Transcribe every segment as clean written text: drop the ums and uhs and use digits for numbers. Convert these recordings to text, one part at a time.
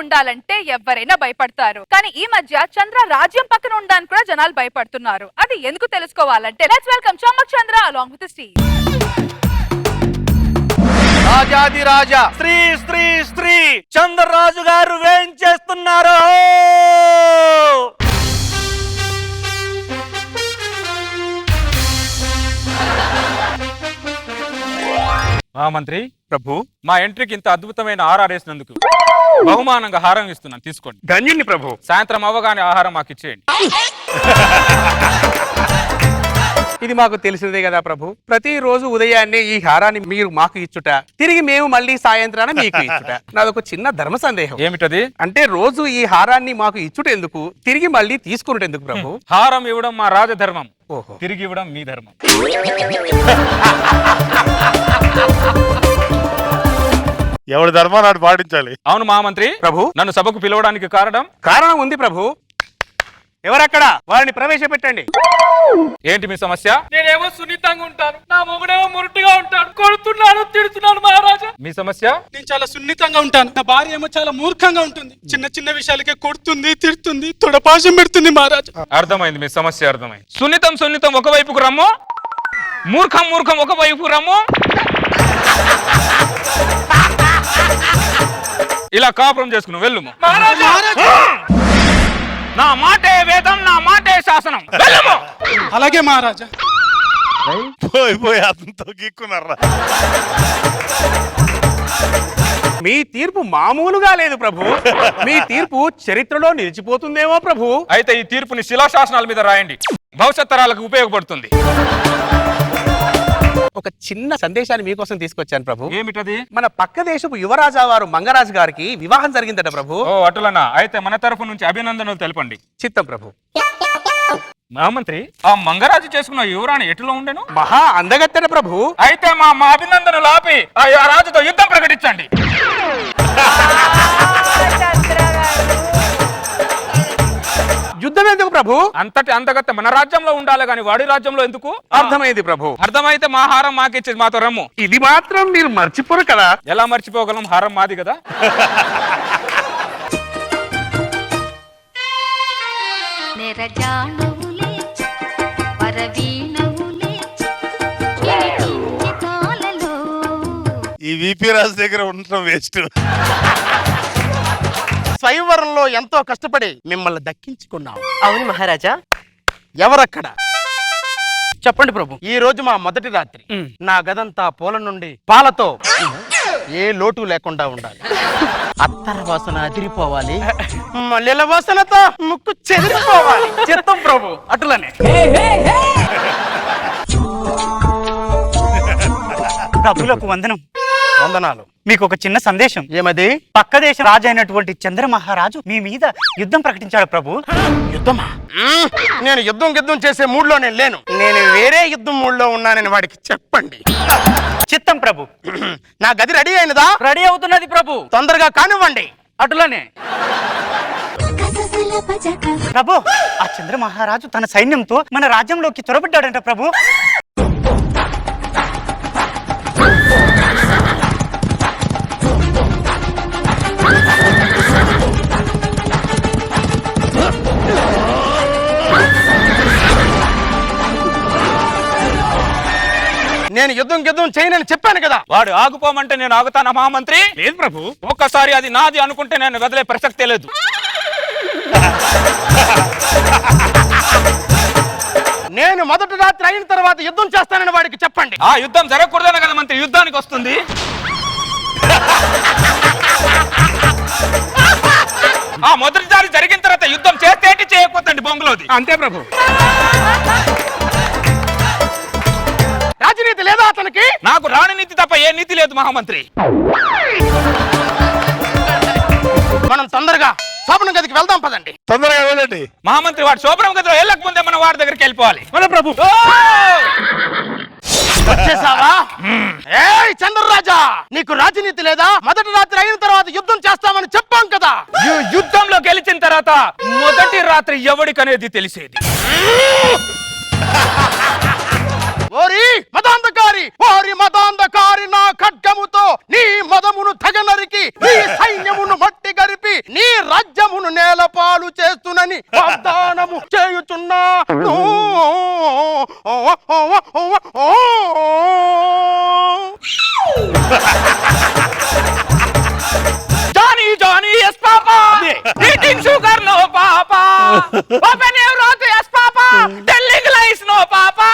ఉండాలంటే ఎవరైనా భయపడతారు. కానీ ఈ మధ్య చంద్ర రాజ్యం పక్కన ఉండడానికి కూడా జనాలు భయపడుతున్నారు. అది ఎందుకు తెలుసుకోవాలంటే let's welcome Chammak Chandra along with the Steve. రాజాది రాజా శ్రీ శ్రీ శ్రీ చంద్రరాజు గారు వేయించేస్తున్నారు. మంత్రి ప్రభు, మా ఎంట్రీకి ఇంత అద్భుతమైన ఆహారం వేసినందుకు బహుమానంగా హారం ఇస్తున్నాను, తీసుకోండి. ధన్యుని ప్రభు. సాయంత్రం అవ్వగానే ఆహారం మాకు ఇచ్చేయండి. ఇది మాకు తెలిసిందే కదా ప్రభు. ప్రతిరోజు ఉదయాన్నే ఈ హారాన్ని మీరు మాకు ఇచ్చుట, తిరిగి మేము మళ్ళీ సాయంత్రాన మీకు ఇచ్చుట. నాదొక చిన్న ధర్మ సందేహం. ఏమిటది? అంటే రోజు ఈ హారాన్ని మాకు ఇచ్చుట ఎందుకు, తిరిగి మళ్ళీ తీసుకున్నట్టు ఎందుకు ప్రభు? హారం ఇవ్వడం మా రాజధర్మం, ఓహో, తిరిగి ఇవ్వడం మీ ధర్మం. ఎవరి ధర్మాన్ని నాడు పాటించాలి. అవును మహామంత్రి ప్రభు. నన్ను సభకు పిలవడానికి కారణం ఉంది ప్రభు. ఎవరక్కడ? వారిని ప్రవేశపెట్టండి. ఏంటి మీ సమస్య? నేనేమో సున్నితంగా ఉంటాను, నా మొగుడేమో మురుటుగా ఉంటాడు. కొడుతున్నాను, తిడుతున్నాను మహారాజా. మీ సమస్య? నేను చాలా సున్నితంగా ఉంటాను, నా భార్య ఏమో చాలా మూర్ఖంగా ఉంటుంది. చిన్న చిన్న విషయాలకే కొడుతుంది, తిడుతుంది, తొడపాశం పెడుతుంది మహారాజా. అర్థమైంది, మీ సమస్య అర్థమైంది. సున్నితం సున్నితం ఒకవైపుకు రమ్ము, మూర్ఖం మూర్ఖం ఒకవైపు రమ్ము. ఇలా కాపురం చేసుకుని వెళ్ళుము. నా మాటే వేదం, నా మాటే శాసనం. వెళ్ళుము. అలాగే మహారాజా. పోయి అతనితో గీక్కున్నారా? మీ తీర్పు మామూలుగా లేదు ప్రభు. మీ తీర్పు చరిత్రలో నిలిచిపోతుందేమో ప్రభు. అయితే ఈ తీర్పుని శిలాశాసనాల మీద రాయండి, భవిష్యత్ తరాలకు ఉపయోగపడుతుంది. ఒక చిన్న సందేశాన్ని మీకోసం తీసుకొచ్చాను ప్రభు. ఏమిటది? మన పక్క దేశపు యువరాజా వారు మంగరాజు గారికి వివాహం జరిగిందట ప్రభు. ఓ అటులనా? అయితే మన తరఫు నుంచి అభినందనలు తెలపండి. చిత్తం ప్రభు. మహామంత్రి, ఆ మంగరాజు చేసుకున్న యువరాణి ఎటులో ఉండెను? మహా అందగత్తెన ప్రభు. అయితే మా అభినందనలు ఆపి ఆ రాజుతో యుద్ధం ప్రకటించండి. యుద్ధం ఎందుకు ప్రభు? అంతటి అందగత్తె మన రాజ్యంలో ఉండాలి గాని వాడి రాజ్యంలో ఎందుకు? అర్థమైంది ప్రభు. అర్థమైతే మా హారం మాకిచ్చేది, మాతో రమ్ము. ఇది మాత్రం మీరు మర్చిపోరు కదా? ఎలా మర్చిపోగలం? హారం మాది కదా. ఈ విపి రాజు దగ్గర ఉండటం వేస్ట్. స్వయంవరంలో ఎంతో కష్టపడి మిమ్మల్ని దక్కించుకున్నాం. అవును మహారాజా. ఎవరక్కడ? చెప్పండి ప్రభు. ఈ రోజు మా మొదటి రాత్రి. నా గదంతా పూల నుండి పాలతో ఏ లోటు లేకుండా ఉండాలి. అత్తర వాసన అదిరిపోవాలి, మల్లెల వాసనతో ముక్కు చెదిరిపోవాలి. చిత్తం ప్రభు. అటులనే. ప్రభులకు వందనం. వందనాలు. మీకు ఒక చిన్న సందేశం. ఏమది? పక్క దేశ రాజు అయినటువంటి చంద్ర మహారాజు మీ మీద యుద్ధం ప్రకటించాడు ప్రభు. యుద్ధమా? నేను యుద్ధం చేసే మూడ్లో నేను లేను. నేను వేరే యుద్ధం మూడ్లో ఉన్నానని వాడికి చెప్పండి. చిత్తం ప్రభు. నా గది రెడీ అయినదా? రెడీ అవుతున్నది ప్రభు. తొందరగా కానివ్వండి. అటులనే. ప్రభు, ఆ చంద్ర మహారాజు తన సైన్యంతో మన రాజ్యంలోకి చొరబడ్డాడంట ప్రభు. నేను యుద్ధం చేయనని చెప్పాను కదా. వాడు ఆగుపోమంటే నేను ఆగుతానా మహామంత్రి? లేదు ప్రభు. ఒక్కసారి అది నాది అనుకుంటే నేను వదిలే ప్రసక్తే లేదు. నేను మొదటి రాత్రి అయిన తర్వాత యుద్ధం చేస్తానని వాడికి చెప్పండి. ఆ యుద్ధం జరగకూడదనే కదా మంత్రి యుద్ధానికి వస్తుంది. ఆ మొదటిసారి జరిగిన తర్వాత యుద్ధం చేస్తే చేయకపోతండి బొంగులోది. అంతే ప్రభు. రాజనీతి లేదా అతనికి? నాకు రాణినీతి తప్ప ఏ నీతి లేదు మహామంత్రి. మనం తొందరగా శోభనం గదికి వెళ్దాం పదండి. తొందరగా వెళ్ళండి మహామంత్రి. వాడు శోభనం గదిలో వెళ్ళకముందే మనం వాడి దగ్గరికి వెళ్ళిపోవాలి. మన ప్రభు. వచ్చేసావా? ఏయ్ చంద్రరాజా, నీకు రాజనీతి లేదా? మొదటి రాత్రి అయిన తర్వాత యుద్ధం చేస్తామని చెప్పాం కదా. యుద్ధంలో గెలిచిన తర్వాత మొదటి రాత్రి ఎవడికనేది తెలిసేది. ఓరి మదాంధకారి, ఓరి మదాంధకారి, నా ఖడ్గముతో నీ మదమును తెగనరికి, నీ సైన్యమును మట్టి గరిపి, నీ రాజ్యమును నేలపాలు చేస్తునని వాగ్దానము చేయుచున్నా. Johnny, Johnny, yes, Papa. Eating sugar, no, Papa. Open your mouth, yes, Papa. Telling lies, no, Papa.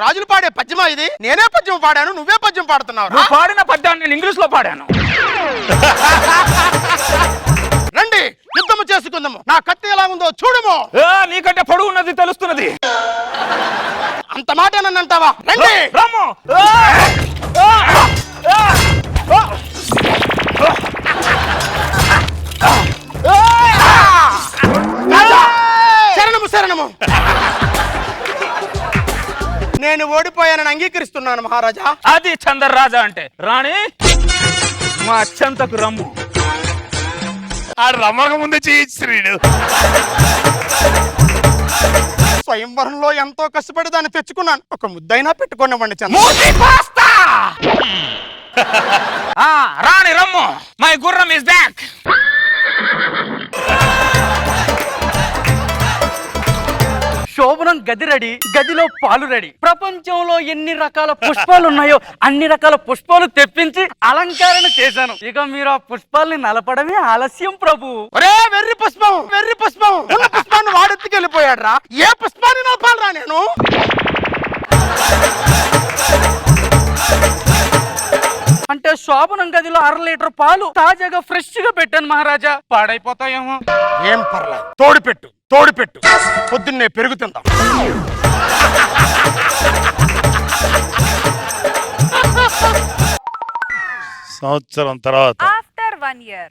రాజులు పాడే పద్యమా ఇది? నేనే పద్యం పాడాను, నువ్వే పద్యం పాడుతున్నావు. నువ్వు పాడిన పద్యాన్ని నేను ఇంగ్లీష్ లో పాడాను. రండి యుద్ధము చేసుకుందాము. నా కత్తి ఎలా ఉందో చూడము. నీకంటే పొడుగు ఉన్నది తెలుస్తున్నది. అంత మాట నన్ను అంటావా? రండి. రమ్ము. రాజా, శరణము శరణము. నేను ఓడిపోయానని అంగీకరిస్తున్నాను మహారాజా. అది చంద్రరాజా అంటే. రాణి, మా చెంతకు రమ్ము. ఆడు రమ్మక ముందే చేయించుడు. స్వయంవరంలో ఎంతో కష్టపడి దాన్ని తెచ్చుకున్నాను. ఒక ముద్దైనా పెట్టుకున్నామండి చంద్ర. మూతి పాస్తా. Rani rum. మై గుర్రం ఇస్ బ్యాక్. శోభనం గది రెడీ, గదిలో పాలు రెడీ. ప్రపంచంలో ఎన్ని రకాల పుష్పాలు ఉన్నాయో అన్ని రకాల పుష్పాలు తెప్పించి అలంకరణ చేశాను. ఇక మీరు ఆ పుష్పాలని నలపడమే ఆలస్యం ప్రభు. ఒరే వెర్రి పుష్పం, వెర్రి పుష్పం. ఉన్న పుష్పాన్ని వాడెత్తుకెళ్ళిపోయాడు రా. ఏ పుష్పాన్ని నలపాలరా నేను? అంటే శోభనం గదిలో 1/2 లీటర్ పాలు తాజాగా ఫ్రెష్ గా పెట్టాను మహారాజా. పాడైపోతాయేమో. ఏం పర్లేదు, తోడుపెట్టు తోడుపెట్టు. పొద్దున్నే పెరుగుతుందా. సంవత్సరం తర్వాత ఆఫ్టర్ 1 year.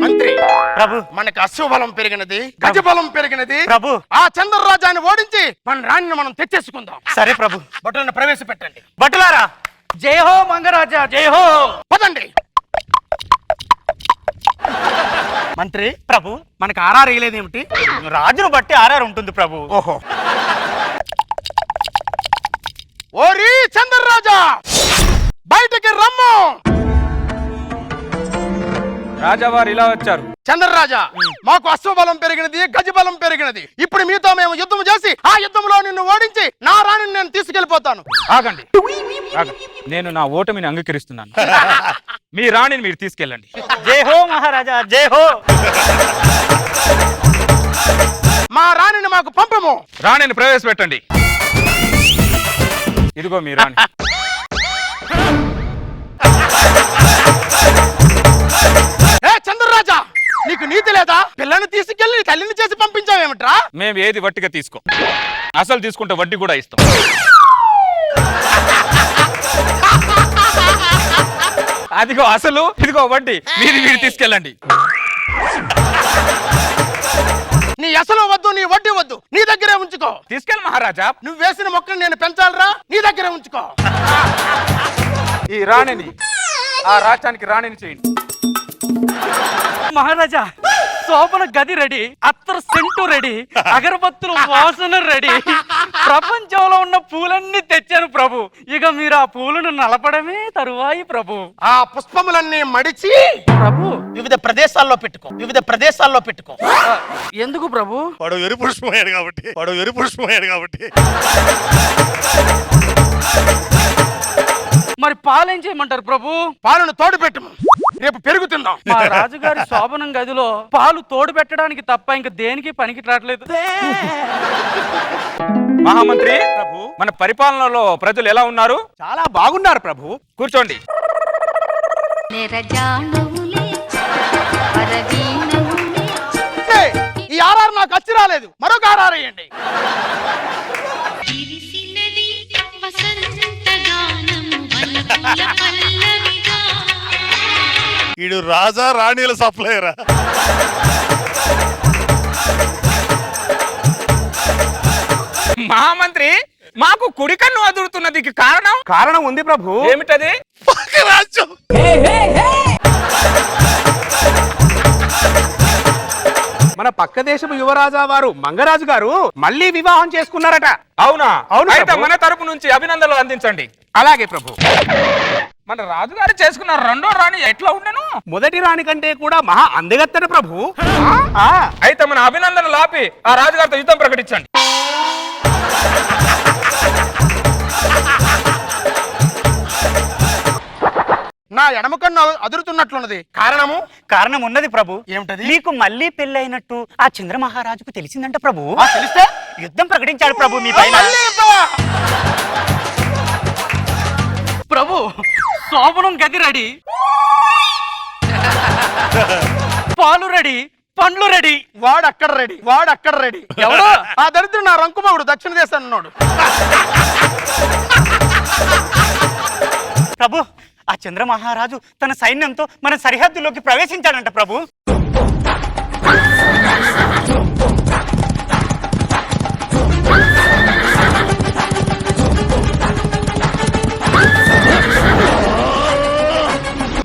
మంత్రి ప్రభు, మనకు అశ్వబలం పెరిగినది, గజబలం పెరిగినది. ప్రభు. ఆ చంద్రరాజాన్ని ఓడించి మన రాణిని మనం తెచ్చేసుకుందాం. సరే ప్రభు. బట్టలను ప్రవేశపెట్టండి. భటులారా, జై హో మంగరాజా, జై హో. పదండి. మంత్రి ప్రభు, మనకు ఆర్ఆర్ వేయలేదేమిటి? రాజును బట్టి ఆర్ఆర్ ఉంటుంది ప్రభు. ఓహో. ఓరి చంద్రరాజా, బయటికి రమ్ము. రాజావారు ఇలా వచ్చారు. చంద్రరాజా, మాకు అశ్వబలం పెరిగినది, గజబలం పెరిగినది. ఇప్పుడు మీతో మేము యుద్ధం చేసి ఆ యుద్ధంలో నిన్ను ఓడించి నా రాణిని నేను తీసుకెళ్లిపోతాను. ఆగండి, ఆగండి. నేను నా ఓటమిని అంగీకరిస్తున్నాను. మీ రాణిని మీరు తీసుకెళ్ళండి. జై హో మహారాజా, జై హో. మా రాణిని మాకు పంపము. రాణిని ప్రవేశపెట్టండి. ఇదిగో మీ రాణి. ఏ చంద్రరాజా, నీకు నీతి లేదా? పిల్లని తీసుకెళ్లి తల్లిని చేసి పంపించావేమిట్రా? మేము ఏది వట్టిగా తీసుకో. అసలు తీసుకుంటే వడ్డీ కూడా ఇస్తాం. అదిగో అసలు, ఇదిగో వడ్డీ. మీరు తీసుకెళ్ళండి. నీ అసలు వద్దు, నీ వడ్డీ వద్దు, నీ దగ్గరే ఉంచుకో. తీసుకెళ్ళి మహారాజా. నువ్వు వేసిన మొక్కను నేను పెంచాలరా? నీ దగ్గరే ఉంచుకో. ఈ రాణిని ఆ రాజ్యానికి రాణిని చేయండి. మహారాజా, శోభన గది రెడీ, అత్తరు సెంటు రెడీ, అగరబత్తులు వాసన రెడీ. ప్రపంచంలో ఉన్న పూలన్నీ తెచ్చాను ప్రభు. ఇక మీరు ఆ పూలను నలపడమే తరువాయి ప్రభు. ఆ పుష్పములన్నీ మడిచి ప్రభు, వివిధ ప్రదేశాల్లో పెట్టుకో, వివిధ ప్రదేశాల్లో పెట్టుకో. ఎందుకు ప్రభు? వాడు వెరి పుష్పమయ్యాడు కాబట్టి, వాడు వెరి పుష్పమయ్యాడు కాబట్టి. మరి పాలేం చేయమంటారు ప్రభు? పాలను తోడు పెట్టము, రేపు పెరుగుతుందాం. మా రాజుగారి శోభనం గదిలో పాలు తోడు పెట్టడానికి తప్ప ఇంక దేనికి పనికి రావట్లేదు. మహామంత్రి ప్రభు, మన పరిపాలనలో ప్రజలు ఎలా ఉన్నారు? చాలా బాగున్నారు ప్రభు. కూర్చోండి. ఈ ఆర్ఆర్ నాకు వచ్చి రాలేదు, మరొక ఆర్ఆర్ వేయండి. వీడు రాజా రాణిల సప్లయరా? మహామంత్రి, మాకు కుడి కన్ను అదురుతున్నది. కారణం ఉంది ప్రభు. ఏమిటది? రాజ్యం మన పక్క దేశపు యువరాజా వారు మంగరాజు గారు మళ్ళీ వివాహం చేసుకున్నారట. అవునా? అవును అయితే ప్రభు. మన తరపు నుంచి అభినందనలు అందించండి. అలాగే ప్రభు. మన రాజుగారు చేసుకున్న రెండో రాణి ఎట్లా ఉండను? మొదటి రాణి కంటే కూడా మహా అందగత్తెన ప్రభు. ఆ, అయితే మన అభినందనలు ఆపి ఆ రాజుగారితో యుద్ధం ప్రకటించండి. నా ఎడమ కన్ను అదురుతున్నట్లున్నది. కారణము? కారణం ఉన్నది ప్రభు. ఏమిటది? మీకు మళ్ళీ పెళ్ళైనట్టు ఆ చంద్ర మహారాజుకు తెలిసిందంట ప్రభు. తెలిస్తే యుద్ధం ప్రకటించాడు ప్రభు మీ పైన. మళ్ళీ యుద్ధమా? ప్రభు శోభనం గది రెడీ, పాలు రెడీ, పండ్లు రెడీ. వాడు అక్కడ రెడీ. ఎవడు? ఆ దరిద్రుడు నా రంకుమగుడు దక్షిణ దేశాన్ని ఉన్నాడు. ప్రభు ఆ చంద్ర మహారాజు తన సైన్యంతో మన సరిహద్దులోకి ప్రవేశించాడంట ప్రభు.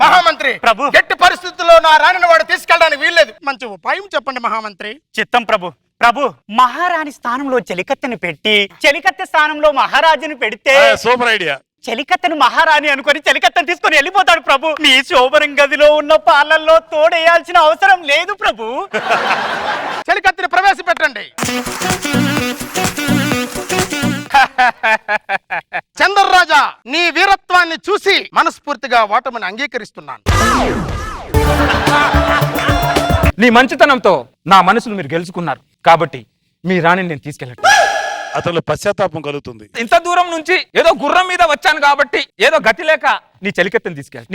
మహామంత్రి ప్రభు. ఎట్టి పరిస్థితుల్లో నా రాణిని వాడు తీసుకెళ్ళడానికి వీల్లేదు. మంచి ఉపాయం చెప్పండి మహామంత్రి. చిత్తం ప్రభు. ప్రభు మహారాణి స్థానంలో చెలికత్తెను పెట్టి చెలికత్తె స్థానంలో మహారాజుని పెడితే సూపర్ ఐడియా. చెలికత్తెను మహారాణి అనుకొని చెలికత్తెను తీసుకొని వెళ్ళిపోతాడు ప్రభు. మీ శోభనం గదిలో ఉన్న పాలల్లో తోడేయాల్సిన అవసరం లేదు ప్రభు. చెలికత్తిని ప్రవేశపెట్టండి. చంద్రరాజా, నీ వీరత్వాన్ని చూసి మనస్ఫూర్తిగా ఓటమిని అంగీకరిస్తున్నాను. నీ మంచితనంతో నా మనసును మీరు గెలుచుకున్నారు కాబట్టి మీ రాణిని నేను తీసుకెళ్ళండి. అతను పశ్చాత్తాపం కలుగుతుంది. ఇంత దూరం నుంచి ఏదో గుర్రం మీద వచ్చాను కాబట్టి ఏదో గతి లేక నీ చెలికత్తెను తీసుకెళ్ళి.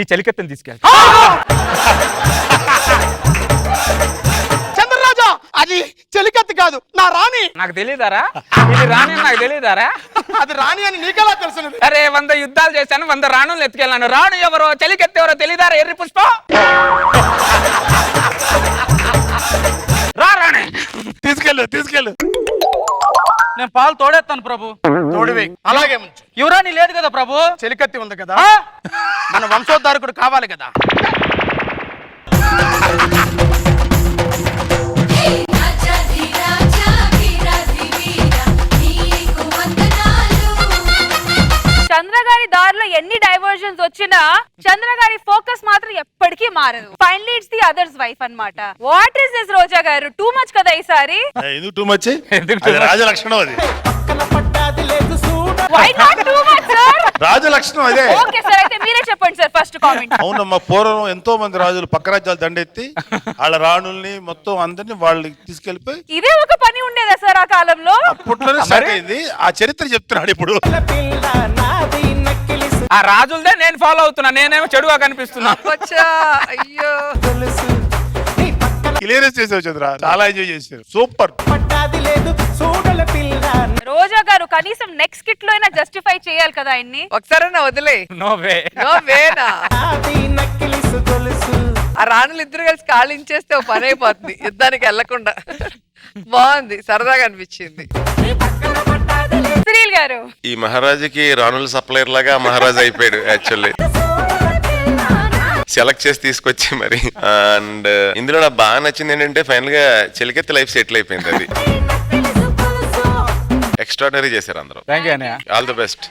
చంద్రరాజా, అది చెలికత్తి కాదు, నా రాణి. నాకు తెలియదారా? ఇది రాణి అని నాకు తెలియదారా? అది రాణి అని నీకెలా తెలిసినది? అరే 100 యుద్ధాలు చేశాను, 100 రాణులు ఎత్తుకెళ్ళాను. రాణు ఎవరో చెలికెత్తి ఎవరో తెలియదారా? ఎర్రి పుష్పం రా రాణి. తీసుకెళ్ళు. నేను పాలు తోడేస్తాను ప్రభు. తోడివే. అలాగే ఉంచు. యువరాణి లేదు కదా ప్రభు. చెలికత్తి ఉంది కదా, మన వంశోద్ధారకుడు కావాలి కదా. చంద్రగారి దారిలో ఎన్ని డైవర్జన్స్ వచ్చినా చంద్రగారి ఫోకస్ మాత్రం ఎప్పటికీ మారదు. Finally it's the others wife అన్నమాట. వాట్ ఇస్ దిస్ రోజా గారు? టూ మచ్ కదా ఈసారి. ఎందుకు టూ మచ్? రాజలక్షణం అది. Why not too much sir? రాజలక్షణం అదే. ఓకే సార్, అయితే మీరే చెప్పండి సార్ ఫస్ట్ కామెంట్. అవునమ్మా, పూర్వం ఎంతో మంది రాజులు పక్క రాజ్యాలు దండెత్తి వాళ్ళ రాణుల్ని మొత్తం అందరినీ వాళ్ళకి తీసుకెళ్లిపోయి ఇదే ఒక పని ఉండేదా సార్ ఆ కాలంలో? అప్పట్లోనే స్టార్ట్ అయింది. ఆ చరిత్ర చెప్తున్నాడు ఇప్పుడు. ఆ రాజులదే నేను ఫాలో అవుతున్నా, నేనేమో చెడుగా కనిపిస్తున్నా. అయ్యో, క్లియరెన్స్ చేసావు చంద్ర, చాలా ఎంజాయ్ చేశారు. సూపర్. రోజా గారు కనీసం నెక్స్ట్ కిట్ లో అయినా జస్టిఫై చేయాలి కదా ఆయన్ని. ఒకసారైనా వదిలే. No way. నో వేనా? ఆ రాణులు ఇద్దరు కలిసి కాళించేస్తే ఓ పని అయిపోతుంది యుద్ధానికి వెళ్లకుండా. బాగుంది, సరదాగా అనిపించింది. సునీల్ గారు, ఈ మహారాజుకి రాణుల సప్లైర్ లాగా మహారాజు అయిపోయాడు యాక్చువల్లీ. సెలెక్ట్ చేసి తీసుకొచ్చి మరి. అండ్ ఇందులో నాకు బాగా నచ్చింది ఏంటంటే ఫైనల్ గా చెలికెత్తి లైఫ్ సెటిల్ అయిపోయింది. అది ఎక్స్ట్రాడనరీ చేశారు అందరూ. థ్యాంక్ యూ అన్నయ్య. All the best.